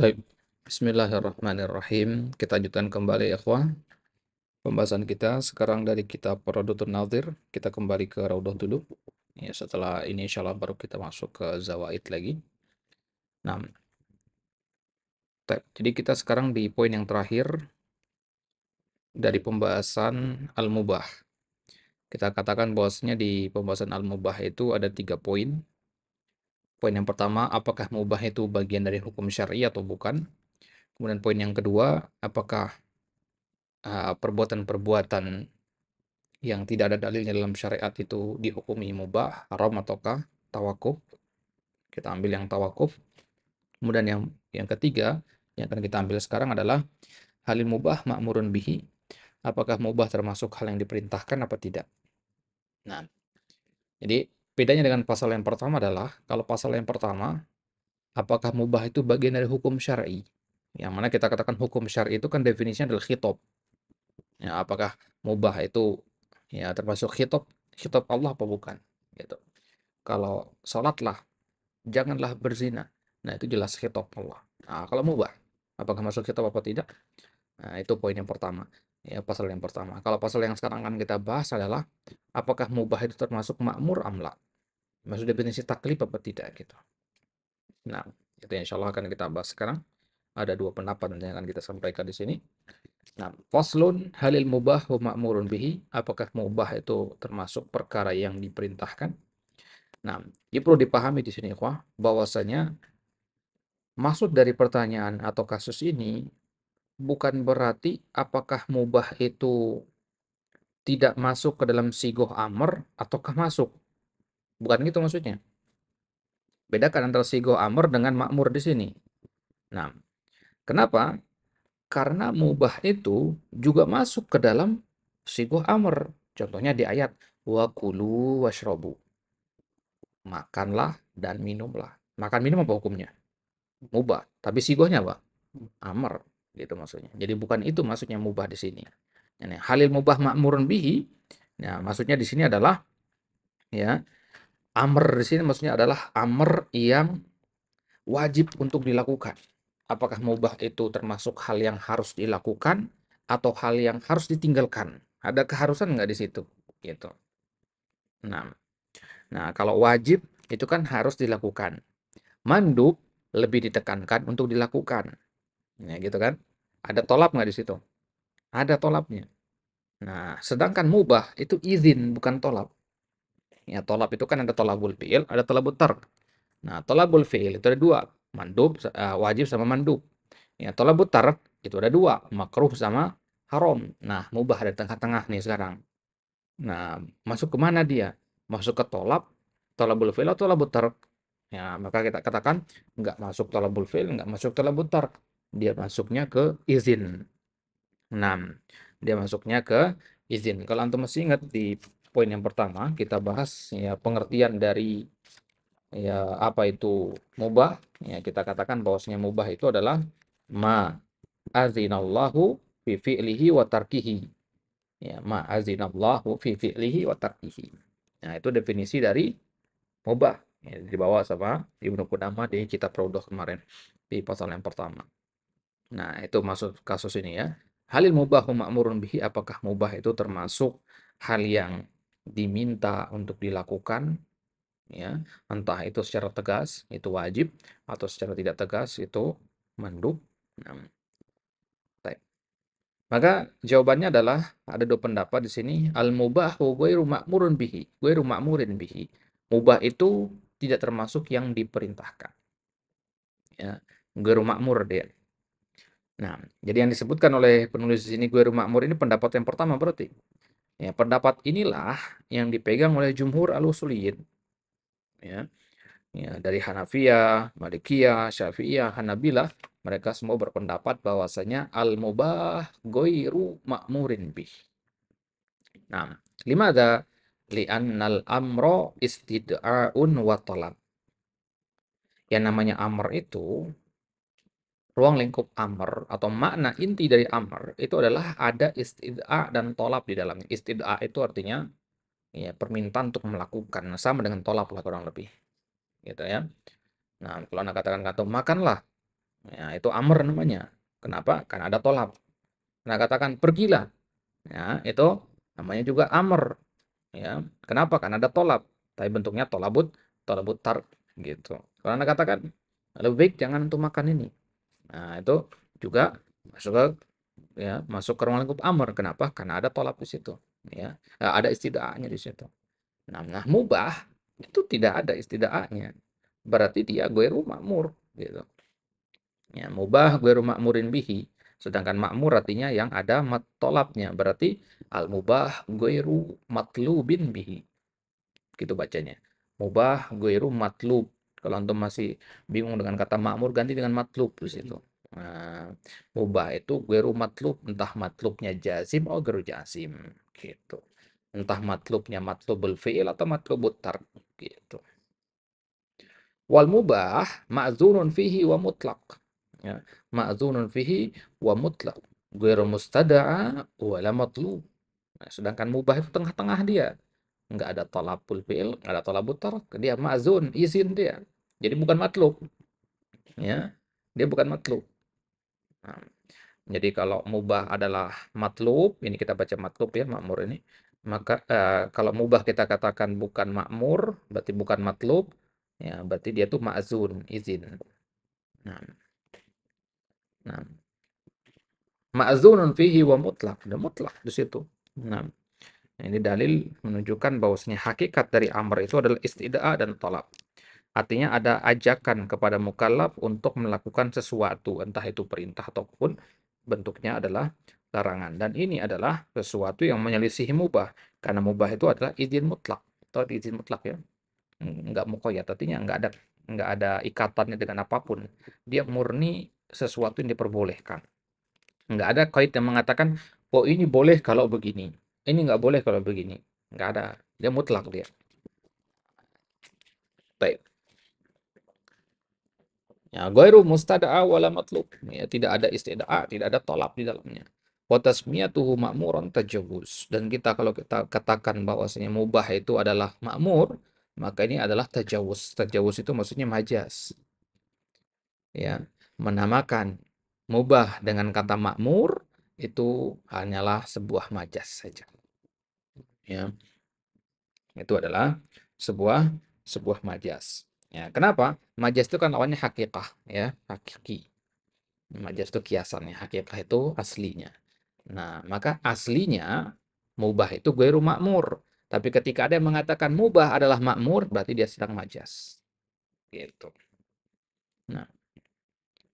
Baik, Bismillahirrahmanirrahim. Kita lanjutkan kembali ya, ikhwah. Pembahasan kita sekarang dari kitab Radudun Nadhir. Kita kembali ke Raudhah dulu. Ya, setelah ini insya Allah baru kita masuk ke Zawaid lagi. Nah, jadi kita sekarang di poin yang terakhir dari pembahasan Al-Mubah. Kita katakan bahwasanya di pembahasan Al-Mubah itu ada 3 poin. Poin yang pertama, apakah mubah itu bagian dari hukum syar'i atau bukan? Kemudian poin yang kedua, apakah perbuatan-perbuatan yang tidak ada dalilnya dalam syariat itu dihukumi mubah, haram ataukah tawakuf. Kita ambil yang tawakuf. Kemudian yang ketiga yang akan kita ambil sekarang adalah halil mubah ma'murun bihi. Apakah mubah termasuk hal yang diperintahkan apa tidak? Nah, jadi bedanya dengan pasal yang pertama adalah kalau pasal yang pertama, apakah mubah itu bagian dari hukum syar'i? Yang mana kita katakan hukum syar'i itu kan definisinya adalah khitab. Ya, apakah mubah itu ya termasuk khitab Allah apa bukan? Gitu. Kalau sholatlah, janganlah berzina. Nah, itu jelas khitab Allah. Nah, kalau mubah, apakah masuk khitab apa tidak? Nah, itu poin yang pertama. Ya, pasal yang pertama. Kalau pasal yang sekarang akan kita bahas adalah apakah mubah itu termasuk makmur amla? Maksud definisi taklif apa tidak gitu. Nah, itu insya Allah akan kita bahas sekarang. Ada 2 pendapat yang akan kita sampaikan di sini. Nah, faslun halil mubah wa ma'murun bihi. Apakah mubah itu termasuk perkara yang diperintahkan? Nah, ini perlu dipahami di sini, ikhwah, bahwasanya maksud dari pertanyaan atau kasus ini bukan berarti apakah mubah itu tidak masuk ke dalam sigoh amr ataukah masuk. Bukan gitu maksudnya. Bedakan antara sigoh amr dengan makmur di sini. Nah, kenapa? Karena mubah itu juga masuk ke dalam sigoh amr. Contohnya di ayat wa kulu washrobu. Makanlah dan minumlah. Makan minum apa hukumnya? Mubah. Tapi sigohnya apa? Amr. Gitu maksudnya. Jadi bukan itu maksudnya mubah di sini. Ini halil mubah ma'murun bihi. Nah, maksudnya di sini adalah ya, amr di sini maksudnya adalah amr yang wajib untuk dilakukan. Apakah mubah itu termasuk hal yang harus dilakukan atau hal yang harus ditinggalkan? Ada keharusan nggak di situ? Gitu. Nah, kalau wajib itu kan harus dilakukan. Mandub lebih ditekankan untuk dilakukan. Ya, gitu kan? Ada tolap nggak di situ? Ada tolapnya. Nah, sedangkan mubah itu izin bukan tolab. Ya, tolab itu kan ada tolabul fi'il, ada tolabul tark. Nah, tolabul fi'il itu ada 2, mandub, wajib sama mandub. Ya, tolabul tark itu ada 2, makruh sama haram. Nah, mubah ada tengah-tengah nih sekarang. Nah, masuk ke mana dia? Masuk ke tolabul fi'il atau tolabul tark? Ya, maka kita katakan nggak masuk tolabul fi'il, nggak masuk tolabul tark. Dia masuknya ke izin. 6. Dia masuknya ke izin. Kalau antum masih ingat di poin yang pertama kita bahas ya pengertian dari ya apa itu mubah. Ya kita katakan bahwasanya mubah itu adalah ma azinallahu fi fi'lihi wa tarkihi. Ya, ma azinallahu fi fi'lihi wa tarkihi. Nah, itu definisi dari mubah. Ya, dibawa sama Ibnu Qudamah di kitab Raudhah kemarin di pasal yang pertama. Nah, itu masuk kasus ini ya. Halil mubahu ma'murun bihi, apakah mubah itu termasuk hal yang diminta untuk dilakukan ya, entah itu secara tegas itu wajib atau secara tidak tegas itu mandub. Nah, baik. Maka jawabannya adalah ada 2 pendapat di sini. Al mubahu ghairu ma'murun bihi, ghairu ma'murin bihi. Mubah itu tidak termasuk yang diperintahkan. Ya, ghairu ma'mur dia. Nah, jadi yang disebutkan oleh penulis di sini ghairu ma'mur ini pendapat yang pertama berarti. Ya, pendapat inilah yang dipegang oleh jumhur al-usuliyin. Ya, dari Hanafiyah, Malikiyah, Syafi'iyah, Hanabilah, mereka semua berpendapat bahwasanya al-mubah ghairu ma'murin bih. Nah, limada? Li'annal amro istid'a'un wa talab. Yang namanya amr itu ruang lingkup amr atau makna inti dari amr itu adalah ada istid'a dan tolab di dalamnya. Istid'a itu artinya ya permintaan untuk melakukan, sama dengan tolab lah kurang lebih. Gitu ya. Nah, kalau Anda katakan makanlah. Ya, itu amr namanya. Kenapa? Karena ada tolab. Nah, katakan pergilah. Ya, itu namanya juga amr. Ya, kenapa? Karena ada tolab. Tapi bentuknya tolabut tar gitu. Kalau Anda katakan lebih baik jangan untuk makan ini. Nah, itu juga masuk ke masuk ke ruang lingkup amr. Kenapa? Karena ada tolab di situ. Ya, ada istida'ahnya di situ. Nah, mubah itu tidak ada istida'ahnya. Berarti dia ghairu ma'mur gitu. Ya, mubah ghairu ma'murin bihi. Sedangkan ma'mur artinya yang ada tolabnya. Berarti al-mubah ghairu matlubin bihi. Gitu bacanya. Mubah ghairu matlub. Kalau antum masih bingung dengan kata ma'mur, ganti dengan matlub di situ. Nah, mubah itu ghairu matlub, entah matlubnya jazim atau ghairu jazim gitu. Entah matlubnya matlubul fi'il atau matlubut tark gitu. Wal mubah ma'zunun fihi wa mutlaq. Ya, ma'zunun fihi wa mutlaq. Ghairu mustada'a wa la matlub. Nah, sedangkan mubah itu tengah-tengah dia. Enggak ada talabul fi'il, enggak ada talabut tark. Dia ma'zun, izin dia. Jadi bukan matlub. Ya, dia bukan matlub. Nah, jadi kalau mubah adalah matlub, ini kita baca matlub ya, makmur ini. Maka kalau mubah kita katakan bukan makmur, berarti bukan matlub, ya berarti dia tuh ma'zun, izin. Nah, nah, ma'zunun fihi wa mutlak, ada mutlak di situ. Nah, ini dalil menunjukkan bahwasanya hakikat dari amr itu adalah istida'a dan talab. Artinya ada ajakan kepada mukallaf untuk melakukan sesuatu, entah itu perintah ataupun bentuknya adalah larangan. Dan ini adalah sesuatu yang menyelisihi mubah, karena mubah itu adalah izin mutlak atau izin mutlak ya, nggak muqayyad, artinya nggak ada ikatannya dengan apapun. Dia murni sesuatu yang diperbolehkan. Nggak ada kait yang mengatakan, oh ini boleh kalau begini, ini nggak boleh kalau begini. Nggak ada. Dia mutlak dia. Baik. Ya, ghairu mustada'a wala matlub. Ya, tidak ada istida'a, tidak ada tolak di dalamnya. Wa tasmiyatuhu ma'muran tajawuz. Dan kalau kita katakan bahwasanya mubah itu adalah makmur, maka ini adalah tajawuz. Tajawuz itu maksudnya majas. Ya, menamakan mubah dengan kata makmur itu hanyalah sebuah majas saja. Ya, itu adalah sebuah sebuah majas. Ya, kenapa? Majas itu kan lawannya hakikah, ya, hakiki. Majas itu kiasannya, hakikah itu aslinya. Nah, maka aslinya mubah itu ghairu makmur. Tapi ketika ada yang mengatakan mubah adalah makmur, berarti dia sedang majas. Gitu. Nah,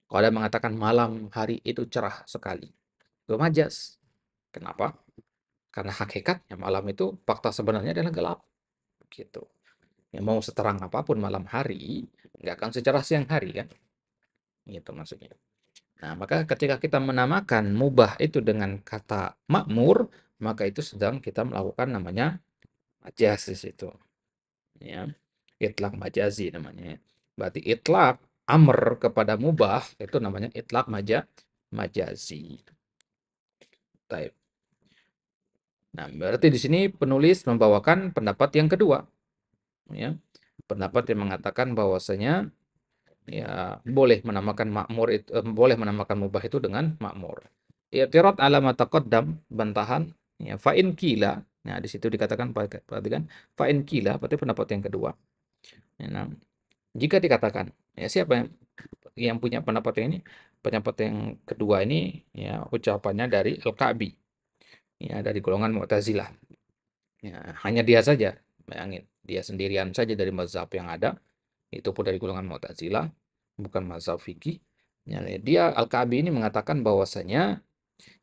kalau ada yang mengatakan malam hari itu cerah sekali, itu majas. Kenapa? Karena hakikatnya malam itu fakta sebenarnya adalah gelap. Gitu. Ya, mau seterang apapun malam hari, nggak akan secerah siang hari kan? Gitu maksudnya. Nah, maka ketika kita menamakan mubah itu dengan kata makmur, maka itu sedang kita melakukan namanya majaz di situ. Ya, itlaq majazi namanya. Berarti itlaq amr kepada mubah itu namanya itlaq majazi. Taib. Nah, berarti di sini penulis membawakan pendapat yang kedua, ya. Pendapat yang mengatakan bahwasanya ya boleh menamakan makmur itu boleh menamakan mubah itu dengan makmur. I'tirad ala ma taqaddam, bantahan ya fa in qila. Nah, di situ dikatakan perhatikan fa in qila berarti pendapat yang kedua. Ya, nah, jika dikatakan ya siapa yang punya pendapat ini? Pendapat yang kedua ini ya ucapannya dari Al-Ka'bi. Ya, dari golongan Mu'tazilah. Ya, hanya dia saja. Bayangin, dia sendirian saja dari mazhab yang ada. Itu pun dari golongan Mu'tazilah, bukan mazhab fikih. Ya, dia Al-Ka'bi ini mengatakan bahwasanya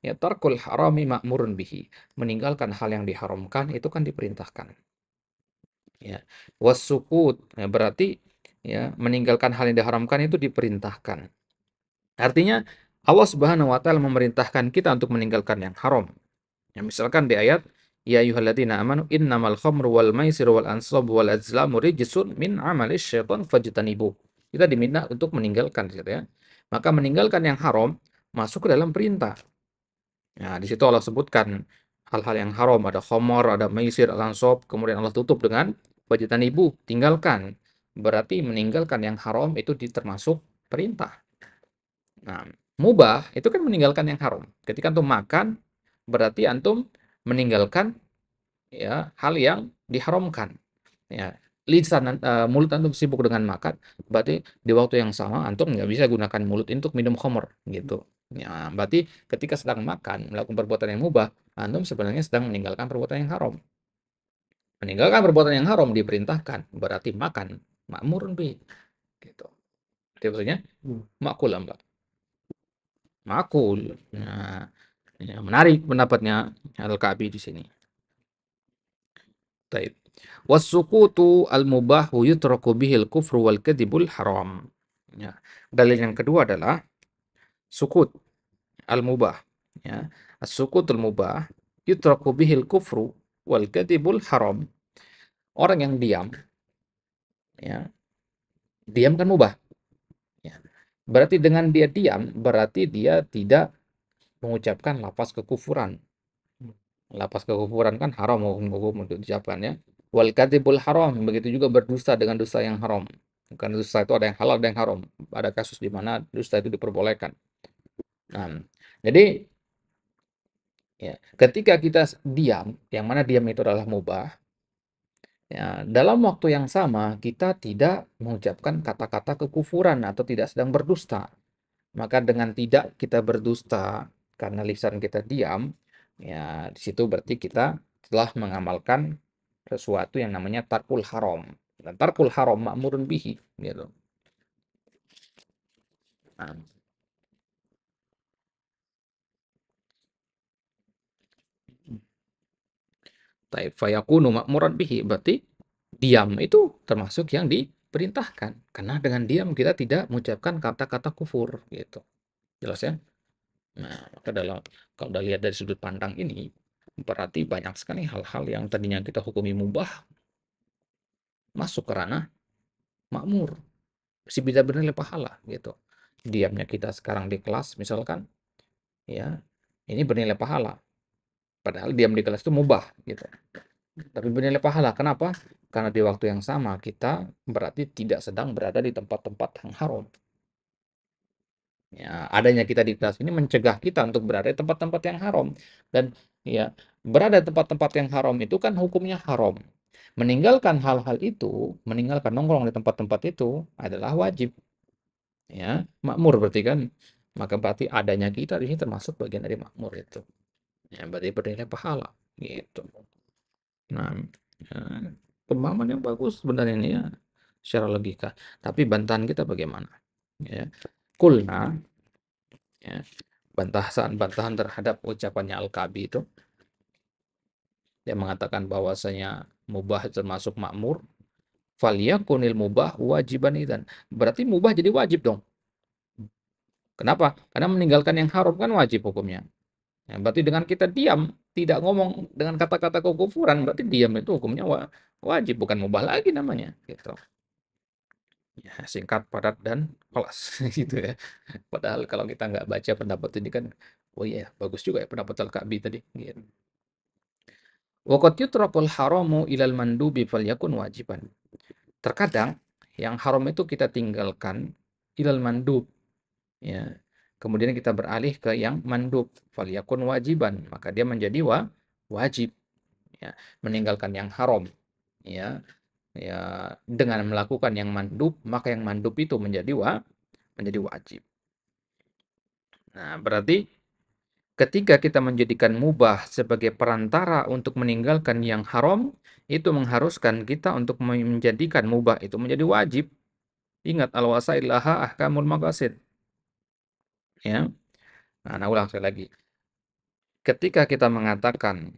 ya tarkul harami ma'murun bihi. Meninggalkan hal yang diharamkan itu kan diperintahkan. Ya. Wasukut ya, berarti ya meninggalkan hal yang diharamkan itu diperintahkan. Artinya Allah Subhanahu wa taala memerintahkan kita untuk meninggalkan yang haram. Ya, misalkan di ayat ya ayyuhalladzina amanu innamal khamru wal maisiru wal ansabu wal azlamu rijsun min amalis syaitan fajtanibu. Kita diminta untuk meninggalkan gitu ya. Maka meninggalkan yang haram masuk ke dalam perintah. Nah, di situ Allah sebutkan hal-hal yang haram, ada khamar, ada maisir, al-ansab, kemudian Allah tutup dengan fajtanibu, tinggalkan. Berarti meninggalkan yang haram itu termasuk perintah. Nah, mubah itu kan meninggalkan yang haram. Ketika antum makan, berarti antum meninggalkan ya hal yang diharamkan. Ya, mulut antum sibuk dengan makan, berarti di waktu yang sama antum nggak bisa gunakan mulut untuk minum khamr gitu. Ya, berarti ketika sedang makan melakukan perbuatan yang mubah, antum sebenarnya sedang meninggalkan perbuatan yang haram. Meninggalkan perbuatan yang haram diperintahkan, berarti makan makmurun bih gitu. Jadi maksudnya makul lah, Mbak. Makul. Nah, ya, menarik pendapatnya Al-Ka'bi di sini. Taib. Wasukutu al-mubahu yutraku bihil kufru wal kadhibul haram. Ya. Dalil yang kedua adalah sukut al-mubah. Ya. As-sukut al-mubah yutraku bihil kufru wal kadhibul haram. Orang yang diam, ya, diam kan mubah. Ya. Berarti dengan dia diam, berarti dia tidak mengucapkan lafaz kekufuran. Lapas kekufuran kan haram hukum untuk diucapkan ya. Wal kadzibul haram, begitu juga berdusta dengan dosa yang haram. Karena dosa itu ada yang halal, ada yang haram. Ada kasus di mana dusta itu diperbolehkan. Nah, jadi ya, ketika kita diam, yang mana diam itu adalah mubah, ya, dalam waktu yang sama kita tidak mengucapkan kata-kata kekufuran atau tidak sedang berdusta. Maka dengan tidak kita berdusta karena lisan kita diam, ya di situ berarti kita telah mengamalkan sesuatu yang namanya tarkul haram. Dan tarkul haram ma'murun bihi, gitu. Nah, taib fayakunu ma'muran bihi berarti diam itu termasuk yang diperintahkan. Karena dengan diam kita tidak mengucapkan kata-kata kufur, gitu. Jelas ya? Nah, maka kalau udah lihat dari sudut pandang ini, berarti banyak sekali hal-hal yang tadinya kita hukumi mubah masuk ke ranah makmur, si bisa bernilai pahala gitu. Diamnya kita sekarang di kelas misalkan, ya ini bernilai pahala. Padahal diam di kelas itu mubah gitu. Tapi bernilai pahala. Kenapa? Karena di waktu yang sama kita berarti tidak sedang berada di tempat-tempat yang haram. Ya, adanya kita di kelas ini mencegah kita untuk berada di tempat-tempat yang haram. Dan ya, berada di tempat-tempat yang haram itu kan hukumnya haram. Meninggalkan hal-hal itu, meninggalkan nongkrong di tempat-tempat itu adalah wajib. Ya, makmur berarti kan. Maka berarti adanya kita di sini termasuk bagian dari makmur itu. Ya, berarti bernilai pahala gitu. Nah, ya, pemahaman yang bagus sebenarnya ini ya secara logika. Tapi bantahan kita bagaimana? Ya. Kulna, ya, bantahan terhadap ucapannya Al-Ka'bi itu yang mengatakan bahwasanya mubah termasuk makmur, falyakunil mubah wajiban idzan. Berarti mubah jadi wajib dong. Kenapa? Karena meninggalkan yang haram kan wajib hukumnya. Ya, berarti dengan kita diam, tidak ngomong dengan kata-kata kekufuran, berarti diam itu hukumnya wajib, bukan mubah lagi namanya. Gitu. Ya, singkat, padat, dan kelas. Gitu ya. Padahal kalau kita nggak baca pendapat ini kan, oh iya, bagus juga ya pendapat Al-Ka'bi tadi. Gitu. Waqad yutrakul haramu ilal mandubi falyakun wajiban. Terkadang yang haram itu kita tinggalkan ilal mandub, ya. Kemudian kita beralih ke yang mandub, falyakun wajiban, maka dia menjadi wajib, ya. Meninggalkan yang haram, ya. Ya, dengan melakukan yang mandub, maka yang mandub itu menjadi wajib. Nah, berarti ketika kita menjadikan mubah sebagai perantara untuk meninggalkan yang haram, itu mengharuskan kita untuk menjadikan mubah itu menjadi wajib. Ingat al-wasail laha ahkamul maqasid. Ya. Nah, ulang sekali lagi. Ketika kita mengatakan,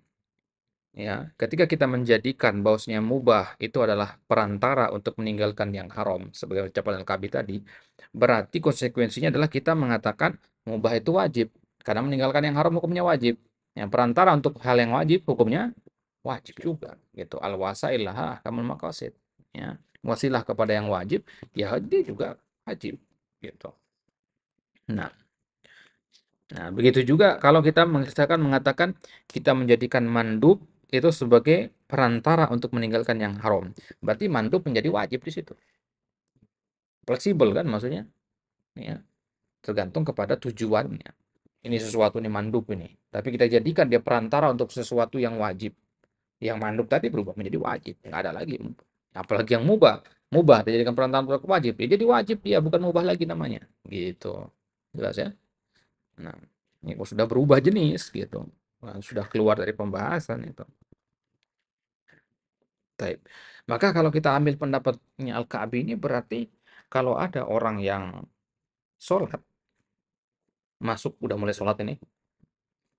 ya, ketika kita menjadikan bahwasanya mubah itu adalah perantara untuk meninggalkan yang haram sebagai ucapan Al-Kabi tadi, berarti konsekuensinya adalah kita mengatakan mubah itu wajib karena meninggalkan yang haram hukumnya wajib. Yang perantara untuk hal yang wajib hukumnya wajib juga gitu. Al-wasail laha ahkamul maqasid. Ya, wasilah kepada yang wajib, ya dia juga wajib gitu. Nah, begitu juga kalau kita misalkan mengatakan kita menjadikan mandub itu sebagai perantara untuk meninggalkan yang haram. Berarti mandub menjadi wajib di situ. Fleksibel kan maksudnya, ya. tergantung kepada tujuannya. Ini sesuatu ini mandub ini, tapi kita jadikan dia perantara untuk sesuatu yang wajib. Yang mandub tadi berubah menjadi wajib, nggak ada lagi. Apalagi yang mubah, mubah dijadikan perantara untuk wajib, ya jadi wajib dia, bukan mubah lagi namanya. Gitu. Jelas ya? Nah, ini sudah berubah jenis gitu. Nah, sudah keluar dari pembahasan itu. Taib. Maka kalau kita ambil pendapatnya Al-Ka'bi ini berarti kalau ada orang yang sholat, masuk udah mulai sholat ini,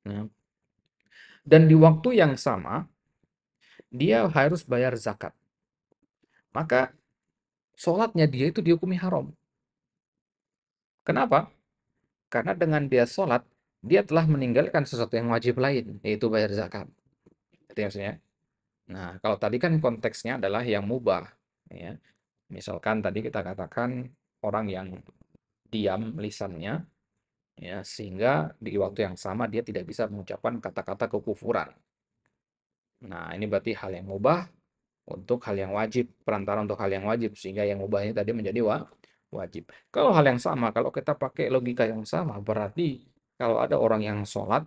ya, dan di waktu yang sama dia harus bayar zakat, maka sholatnya dia itu dihukumi haram. Kenapa? Karena dengan dia sholat, dia telah meninggalkan sesuatu yang wajib lain, yaitu bayar zakat. Itu maksudnya. Nah, kalau tadi kan konteksnya adalah yang mubah, ya. Misalkan tadi kita katakan orang yang diam lisannya, ya, sehingga di waktu yang sama dia tidak bisa mengucapkan kata-kata kekufuran. Nah, ini berarti hal yang mubah untuk hal yang wajib, perantara untuk hal yang wajib, sehingga yang mubah ini tadi menjadi wajib. Kalau hal yang sama, kalau kita pakai logika yang sama, berarti kalau ada orang yang sholat,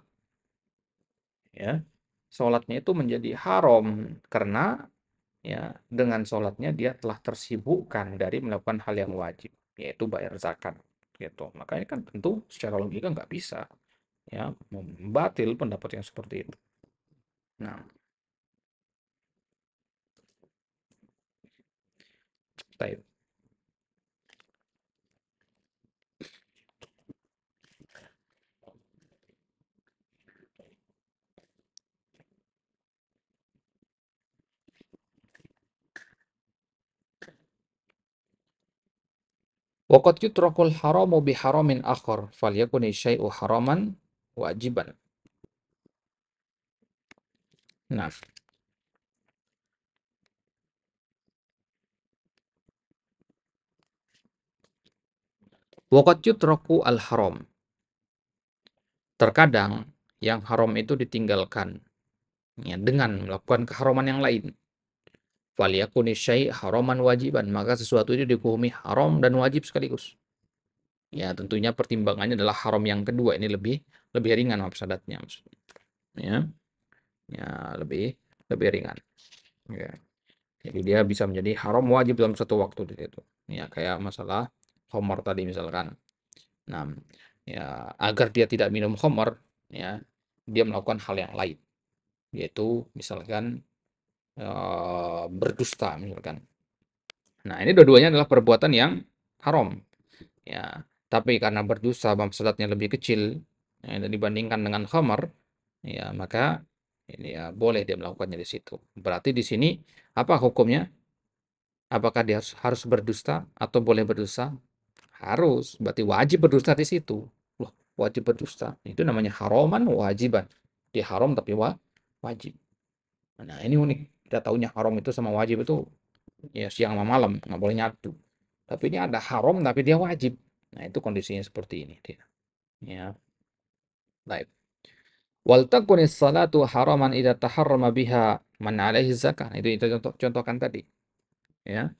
ya, sholatnya itu menjadi haram karena ya dengan sholatnya dia telah tersibukkan dari melakukan hal yang wajib, yaitu bayar zakat. Gitu. Makanya kan tentu secara logika nggak bisa ya membatil pendapat yang seperti itu. Nah, baik. Waqad yutrakul haramu biharamin akhar falyakuni syai'u haraman wajiban. Nah, waqad yutraku al-haram. Terkadang yang haram itu ditinggalkan ya, dengan melakukan keharaman yang lain. Falyakuni syai' haraman wajiban, maka sesuatu itu dihukumi haram dan wajib sekaligus. Ya, tentunya pertimbangannya adalah haram yang kedua ini lebih lebih ringan mafsadatnya. Ya, ya lebih lebih ringan. Ya. Jadi dia bisa menjadi haram wajib dalam satu waktu di situ. Ya, kayak masalah khamar tadi misalkan. Nah, ya agar dia tidak minum khamar, ya, dia melakukan hal yang lain, yaitu misalkan berdusta misalkan. Nah, ini dua-duanya adalah perbuatan yang haram. Ya, tapi karena berdosa mafsadatnya lebih kecil ya, dibandingkan dengan khamar, ya maka ini ya boleh dia melakukannya di situ. Berarti di sini apa hukumnya? Apakah dia harus berdusta atau boleh berdusta? Harus, berarti wajib berdusta di situ. Loh, wajib berdusta. Itu namanya haraman wajiban. Dia haram tapi wajib. Nah, ini unik. Kita tahunya haram itu sama wajib itu ya siang sama malam, nggak boleh nyatu. Tapi ini ada haram tapi dia wajib. Nah, itu kondisinya seperti ini dia. Ya, baik. Wal takunis salatu haraman idza taharrama biha man alaihi zakah. Nah, itu contohkan tadi. Ya.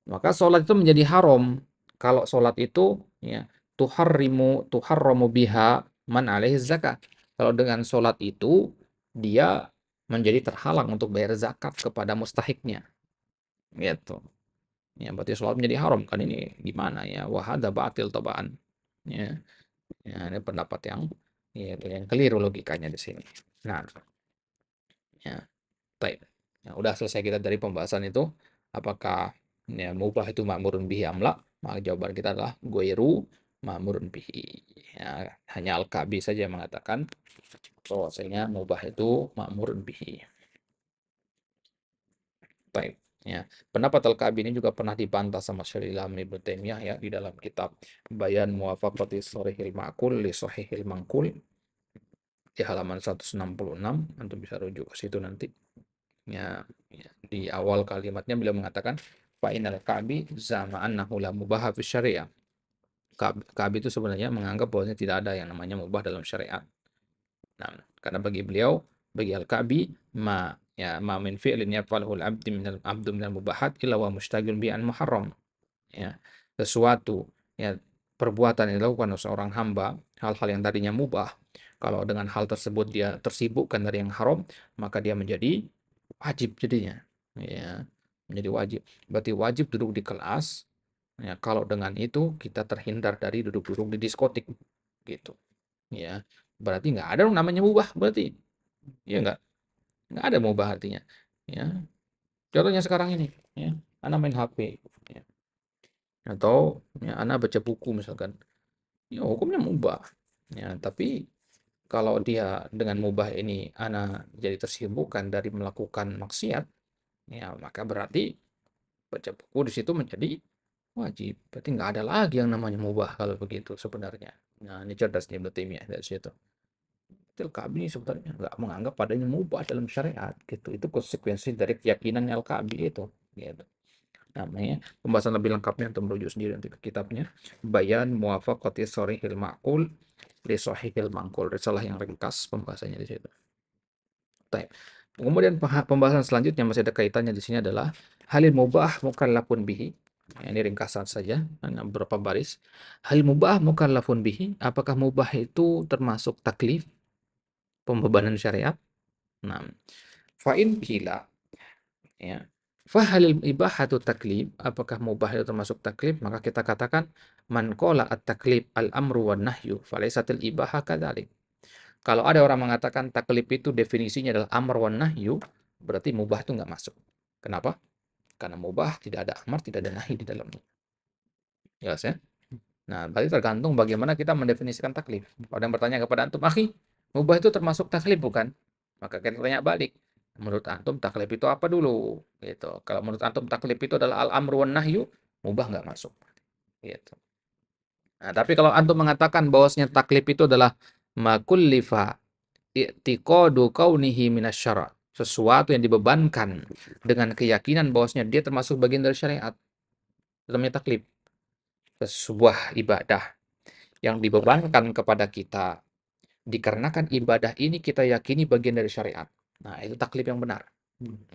Maka sholat itu menjadi haram. Kalau sholat itu ya tuharramu biha man alaihi zakat. Kalau dengan sholat itu dia menjadi terhalang untuk bayar zakat kepada mustahiknya. Gitu. Ya, berarti sholat menjadi haram kan ini gimana ya? Wahada batil tabaan. Ya, ya, ini pendapat yang ya, yang keliru logikanya di sini. Nah, ya, baik. Ya, udah selesai kita dari pembahasan itu. Apakah ya, mubah itu ma'murun bihi amla? Maka jawaban kita adalah goiru ma'murun bihi. Ya, hanya Al-Ka'bi saja yang mengatakan bahwasanya mubah itu ma'murun bihi. Baik. Ya, pendapat Al-Ka'bi ini juga pernah dibantah sama Syekhul Islam Ibnu Taimiyah ya di dalam kitab Bayan Muwafaqati Sharihil Ma'qul li Shahihil Manqul di halaman 166. Antum bisa rujuk ke situ nanti. Ya, ya, di awal kalimatnya beliau mengatakan fa'inal Ka'bi zama annahu la mubaha fi syariah. Ka'bi itu sebenarnya menganggap bahwasanya tidak ada yang namanya mubah dalam syariat. Nah, karena bagi beliau, bagi Al-Ka'bi, ma min fi'lin yaf'aluhu al-'abdu minal mubahat illa wa mushtagil bi an muharram. Ya, sesuatu ya perbuatan yang dilakukan oleh seorang hamba, hal-hal yang tadinya mubah, kalau dengan hal tersebut dia tersibukkan dari yang haram, maka dia menjadi wajib jadinya. Ya, menjadi wajib. Berarti wajib duduk di kelas. Ya, kalau dengan itu kita terhindar dari duduk-duduk di diskotik, gitu. Ya, berarti nggak ada dong namanya mubah berarti. Iya nggak ada mubah artinya. Ya, contohnya sekarang ini, ya, anak main HP, ya. Atau ya, anak baca buku misalkan. Ya, hukumnya mubah. Ya, tapi kalau dia dengan mubah ini anak jadi tersibukkan dari melakukan maksiat, ya maka berarti baca buku di situ menjadi wajib. Berarti nggak ada lagi yang namanya mubah kalau begitu sebenarnya. Nah, ini cerdas nih Ibnu Taimiyah dari situ. Al-Ka'bi sebenarnya nggak menganggap adanya mubah dalam syariat gitu. Itu konsekuensi dari keyakinan Al-Ka'bi itu. Gitu. Namanya pembahasan lebih lengkapnya untuk merujuk sendiri nanti ke kitabnya. Bayan muwafaqati sharihil ma'qul li sahihil mangqul. Risalah yang ringkas pembahasannya di situ. Baik. Kemudian pembahasan selanjutnya masih ada kaitannya di sini adalah halil mubah mukallafun bihi. Ya, ini ringkasan saja, hanya beberapa baris. Halil mubah mukallafun bihi, apakah mubah itu termasuk taklif, pembebanan syariat? Nah, fa'in qila, ya. Fahalil ibahatu taklif, apakah mubah itu termasuk taklif? Maka kita katakan man qala at-taklif al-amru wan nahyu falaisatil ibaha kadzalik. Kalau ada orang mengatakan taklif itu definisinya adalah amr wan nahyu, berarti mubah itu nggak masuk. Kenapa? Karena mubah tidak ada amar, tidak ada nahi di dalamnya. Jelas ya? Nah, berarti tergantung bagaimana kita mendefinisikan taklif. Kalau yang bertanya kepada antum, akhi, mubah itu termasuk taklif bukan? Maka kita tanya balik. Menurut antum taklif itu apa dulu? Gitu. Kalau menurut antum taklif itu adalah al-amru wan nahyu, mubah nggak masuk. Gitu. Nah, tapi kalau antum mengatakan bahwasanya taklif itu adalah makullifa i'tiqadu kaunihi minasyara', sesuatu yang dibebankan dengan keyakinan bahwasanya dia termasuk bagian dari syariat. Itu namanya taklif. Sebuah ibadah yang dibebankan kepada kita dikarenakan ibadah ini kita yakini bagian dari syariat. Nah, itu taklif yang benar.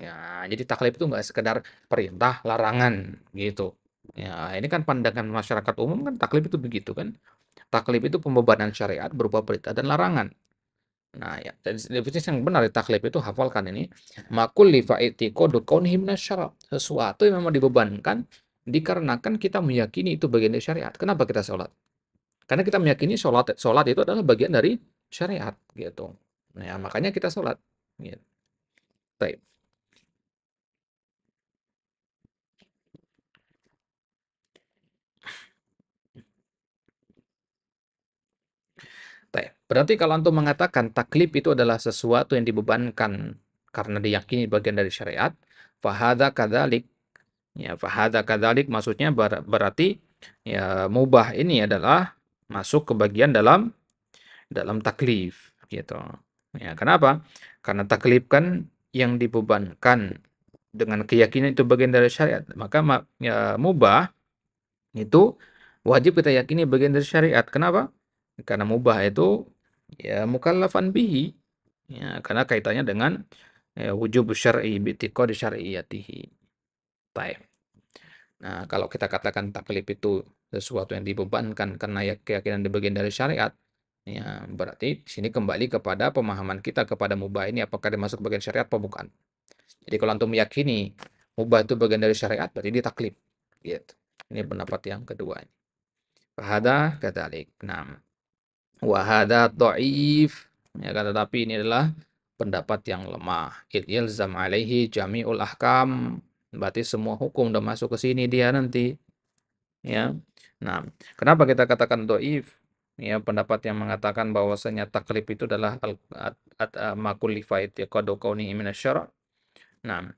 Ya, jadi taklif itu nggak sekedar perintah, larangan gitu. Ya, ini kan pandangan masyarakat umum kan taklif itu begitu kan. Taklif itu pembebanan syariat berupa perintah dan larangan. Nah, ya, definisi yang benar di taklif itu hafalkan ini. Makul li fa'itiqadu kaunihi minasyara'. Sesuatu yang memang dibebankan dikarenakan kita meyakini itu bagian dari syariat. Kenapa kita sholat? Karena kita meyakini sholat itu adalah bagian dari syariat gitu. Nah, ya, makanya kita sholat. Gitu. Baik. Baik. Berarti kalau antum mengatakan taklif itu adalah sesuatu yang dibebankan karena diyakini bagian dari syariat, fahada kadzalik. Ya, fahada kadzalik maksudnya berarti ya mubah ini adalah masuk ke bagian dalam taklif gitu. Ya, kenapa? Karena taklif kan yang dibebankan dengan keyakinan itu bagian dari syariat, maka ya, mubah itu wajib kita yakini bagian dari syariat. Kenapa? Karena mubah itu ya mukallafan bihi. Ya, karena kaitannya dengan ya, wujub syar'i bi'tiqadi syar'iyyatihi. Baik. Nah, kalau kita katakan taklif itu sesuatu yang dibebankan karena ya keyakinan di bagian dari syariat, ya berarti di sini kembali kepada pemahaman kita kepada mubah ini apakah dia masuk bagian syariat atau bukan. Jadi kalau antum meyakini mubah itu bagian dari syariat, berarti dia taklif. Gitu. Ini pendapat yang kedua. Fahada kadzalik. Nah, wa hadza dhaif. Ya kan, tetapi ini adalah pendapat yang lemah. Ilzam alaihi jami'ul ahkam. Berarti semua hukum udah masuk ke sini dia nanti. Ya. Nah, kenapa kita katakan dhaif? Ya, pendapat yang mengatakan bahwasanya taklif itu adalah makullifa i'tiqadu kauni minasyara'. Nah,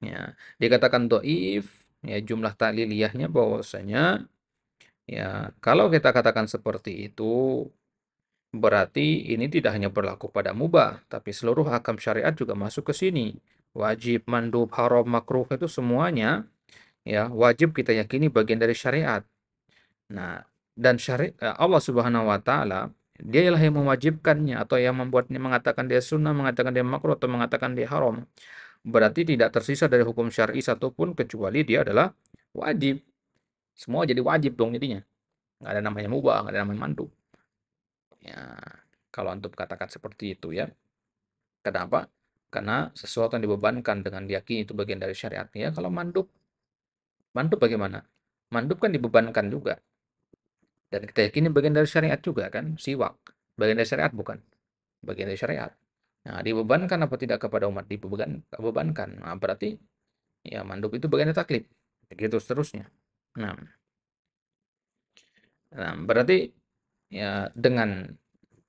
ya, dikatakan dhaif, ya jumlah ta'liliyahnya bahwasanya ya kalau kita katakan seperti itu berarti ini tidak hanya berlaku pada mubah, tapi seluruh ahkam syariat juga masuk ke sini. Wajib, mandub, haram, makruh itu semuanya ya wajib kita yakini bagian dari syariat. Nah, dan Allah Subhanahu wa taala dialah yang mewajibkannya atau yang membuatnya mengatakan dia sunnah, mengatakan dia makruh atau mengatakan dia haram. Berarti tidak tersisa dari hukum syar'i satupun kecuali dia adalah wajib. Semua jadi wajib dong jadinya. nggak ada namanya mubah, nggak ada namanya mandub. Ya, kalau antum katakan seperti itu ya. Kenapa? Karena sesuatu yang dibebankan dengan diyakini itu bagian dari syariat. Ya, kalau mandub, mandub bagaimana? Mandub kan dibebankan juga. Dan kita yakini bagian dari syariat juga kan, siwak. Bagian dari syariat bukan? Bagian dari syariat. Nah, dibebankan apa tidak kepada umat? Dibebankan. Nah, berarti ya mandub itu bagian dari taklif. Begitu seterusnya. Nah, berarti ya dengan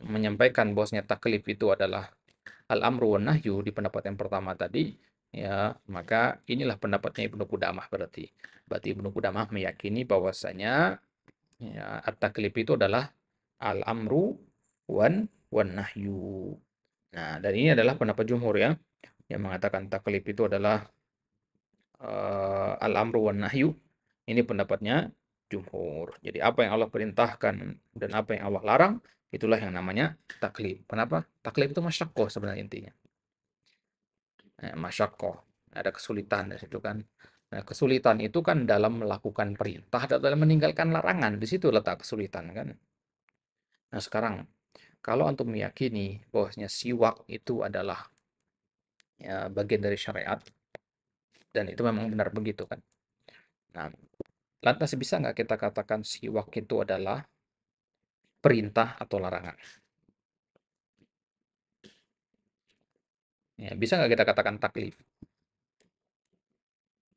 menyampaikan bahwasanya taklif itu adalah al-amru wan nahyu di pendapat yang pertama tadi, ya, maka inilah pendapatnya Ibnu Qudamah berarti. Berarti Ibnu Qudamah meyakini bahwasanya ya at-taklif itu adalah al-amru wan nahyu. Nah, dan ini adalah pendapat jumhur ya, yang mengatakan taklif itu adalah al-amru wan nahyu. Ini pendapatnya jumhur. Jadi apa yang Allah perintahkan dan apa yang Allah larang, itulah yang namanya taklif. Kenapa? Taklif itu masyaqqah sebenarnya intinya. Masyaqqah. Ada kesulitan di situ kan. Nah, kesulitan itu kan dalam melakukan perintah dan dalam meninggalkan larangan. Di situ letak kesulitan kan. Nah, sekarang kalau antum meyakini bahwasanya siwak itu adalah ya bagian dari syariat dan itu memang benar begitu kan. Nah, lantas bisa nggak kita katakan siwak itu adalah perintah atau larangan? Ya, bisa nggak kita katakan taklif?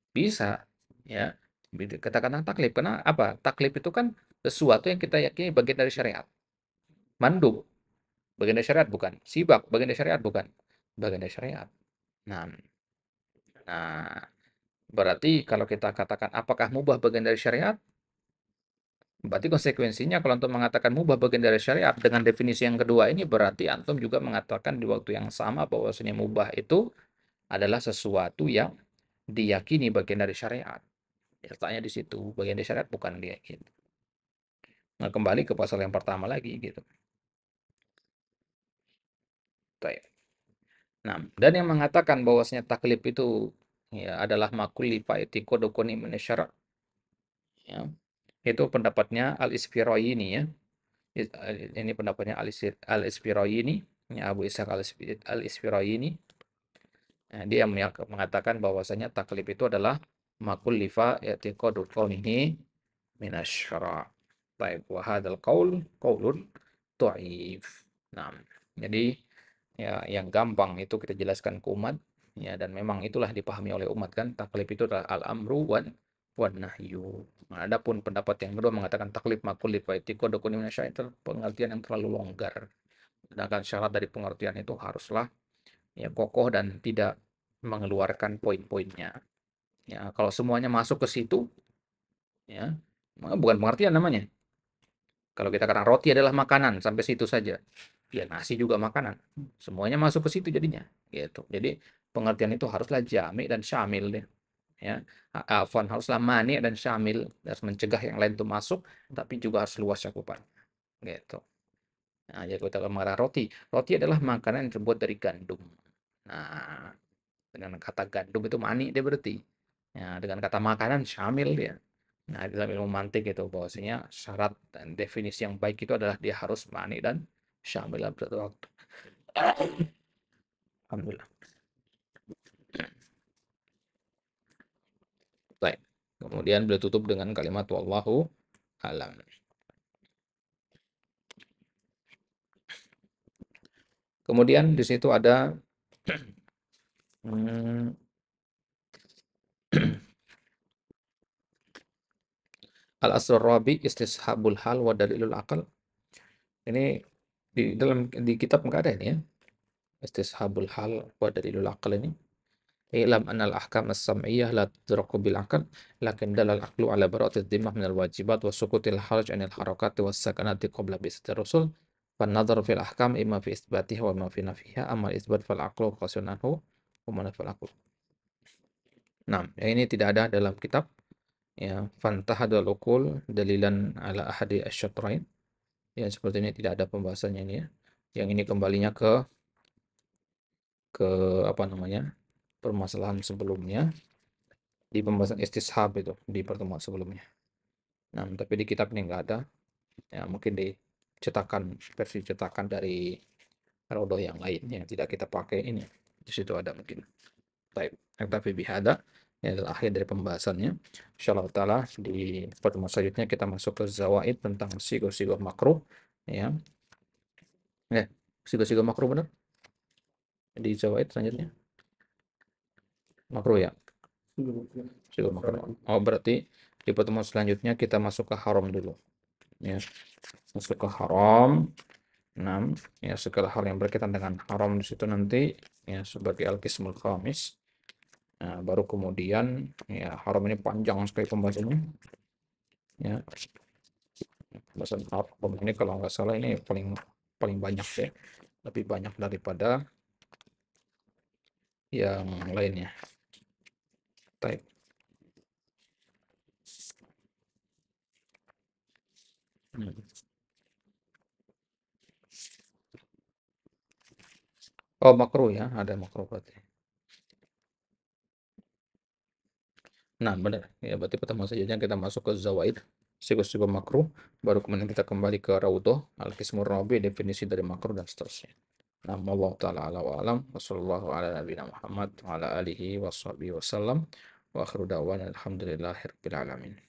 Bisa, ya. Kita katakan taklif. Karena apa? Taklif itu kan sesuatu yang kita yakini bagian dari syariat. Mandub, bagian dari syariat bukan? Sibak, bagian dari syariat bukan? Bagian dari syariat. Nah, nah, berarti kalau kita katakan apakah mubah bagian dari syariat? Berarti konsekuensinya kalau antum mengatakan mubah bagian dari syariat dengan definisi yang kedua ini berarti antum juga mengatakan di waktu yang sama bahwasanya mubah itu adalah sesuatu yang diyakini bagian dari syariat. Ya, letaknya di situ, bagian dari syariat bukan dia gitu. Nah, kembali ke pasal yang pertama lagi gitu. Baik. Nah, dan yang mengatakan bahwasanya taklif itu ya adalah makullifa itiqadukuni minasyara' ya. Itu pendapatnya Al-Isfirayini ya. Ini pendapatnya Al-Isfirayini, ya Abu Ishaq Al-Isfirayini. Nah, dia mengatakan bahwasanya taklif itu adalah makullifa i'tiqadu kaunihi minasyara'. Baik, wa hadzal qaulun dhaif. Nah, jadi ya yang gampang itu kita jelaskan ke umat ya dan memang itulah dipahami oleh umat kan taklif itu adalah al-amru wan nahyu. Nah, adapun pendapat yang kedua mengatakan taklif makulif wa i'tiqadu kaunihi minasyara' itu pengertian yang terlalu longgar. Sedangkan syarat dari pengertian itu haruslah ya kokoh dan tidak mengeluarkan poin-poinnya. Ya, kalau semuanya masuk ke situ, ya, maka bukan pengertian namanya. Kalau kita katakan roti adalah makanan, sampai situ saja. Ya, nasi juga makanan. Semuanya masuk ke situ jadinya, gitu. Jadi pengertian itu haruslah jami' dan syamil deh. Ya, afwan haruslah mani dan syamil, harus mencegah yang lain itu masuk, tapi juga harus luas cakupan, gitu. Nah, jadi kita mengatakan roti, roti adalah makanan yang terbuat dari gandum. Nah, dengan kata gandum itu mani dia berarti. Ya, dengan kata makanan syamil dia. Nah, di dalam ilmu mantik itu bahwasanya syarat dan definisi yang baik itu adalah dia harus mani dan syamil dalam satu waktu. Alhamdulillah. Baik. Kemudian beliau tutup dengan kalimat wallahu alam. Kemudian di situ ada hmm, al-asrul rabi istishabul hal wa dalilul akal. Ini di kitab nggak ada ini ya. Istishabul hal wa dalilul akal ini. I'lam anal ahkam as-sam'iyyah la tudraku bil aql lakin dalal aqlu ala bara'ati dhimmah minal wajibat wa sukutil haraj anil harakati was sakanati qabla bi'sati rasul fan nadhar fil ahkam imma fi isbatiha wa imma fi nafiha amma isbat fal aqlu qasun anhu wa man fal aqlu. Nah, yang ini tidak ada dalam kitab ya fantahadul uqul dalilan ala ahadi asy-syatrain. Ya seperti ini tidak ada pembahasannya ini ya. Yang ini kembalinya ke apa namanya? Permasalahan sebelumnya di pembahasan istishab itu di pertemuan sebelumnya. Nah, tapi di kitab ini nggak ada. Ya, mungkin di versi cetakan dari Raudhah yang lain yang tidak kita pakai ini. Di situ ada mungkin. Baik, naktafi bihada. Ini adalah akhir dari pembahasannya. Insyaallah taala di pertemuan selanjutnya kita masuk ke zawaid tentang sigo-sigo makruh ya. Sigo-sigo makruh benar di zawaid selanjutnya. Makruh ya. Sigo makruh. Oh, berarti di pertemuan selanjutnya kita masuk ke haram dulu. Ya, masuk ke haram. 6 ya, segala hal yang berkaitan dengan haram di situ nanti ya sebagai al-qismul khamis. Nah, baru kemudian ya haram ini panjang sekali pembahasannya. Ya, pembahasan haram ini kalau nggak salah ini paling paling banyak ya, lebih banyak daripada yang lainnya. Baik. Hmm. Oh, makruh ya, ada makruh berarti. Nah, benar. Ya, berarti pertemuan selanjutnya kita masuk ke zawaid, sigo-sigo makruh, baru kemudian kita kembali ke raudhah, al-qismur rabi, definisi dari makruh dan seterusnya. Nah, wallahu taala ala wa alam, wa sallallahu ala nabiyina Muhammad wa ala alihi wa sahbihi wasallam, wa akhiru da'wana alhamdulillahi rabbil alamin.